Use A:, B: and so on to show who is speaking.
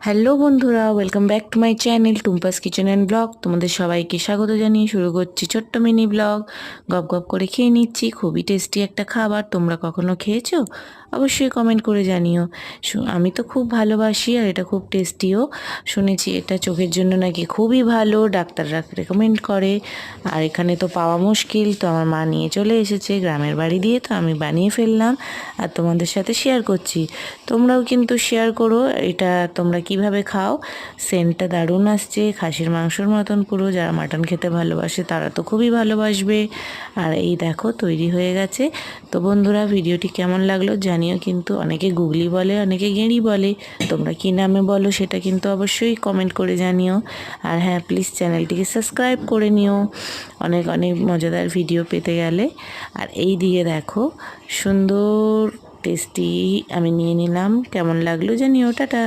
A: Hello বন্ধুরা, welcome back to my channel Tumpa's kitchen and blog. তোমাদের সবাইকে স্বাগত জানিয়ে শুরু করছি ছোট্ট মিনি ব্লগ। গপ গপ করে খেয়ে নিচ্ছি, খুবই টেস্টি একটা খাবার। তোমরা কখনো খেয়েছো? অবশ্যই কমেন্ট করে জানিও। আমি তো খুব ভালোবাসি, আর এটা খুব টেস্টিও। শুনেছি এটা চোখের জন্য নাকি খুবই ভালো, ডাক্তাররা রেকমেন্ড করে। আর এখানে তো পাওয়া মুশকিল, তো আমার মা নিয়ে চলে এসেছে গ্রামের বাড়ি দিয়ে, তো আমি বানিয়ে ফেললাম আর তোমাদের সাথে শেয়ার করছি। তোমরাও কিন্তু শেয়ার করো এটা তোমরা কিভাবে খাও। সেন্টটা দারুণ আসছে, খাসির মাংসর মতন পুরো। যারা মাটন খেতে ভালোবাসে তারা তো খুবই ভালোবাসবে। আর এই দেখো তৈরি হয়ে গেছে। তো বন্ধুরা, ভিডিওটি কেমন লাগলো জানিও কিন্তু। অনেকে গুগলি বলে, অনেকে গেঁড়ি বলে। তোমরা কী নামে বলো সেটা কিন্তু অবশ্যই কমেন্ট করে জানিও। আর হ্যাঁ, প্লিজ চ্যানেলটিকে সাবস্ক্রাইব করে নিও অনেক অনেক মজাদার ভিডিও পেতে গেলে। আর এই দিকে দেখো, সুন্দর টেস্টি আমি নিয়ে নিলাম। কেমন লাগলো জানিও। টাটা।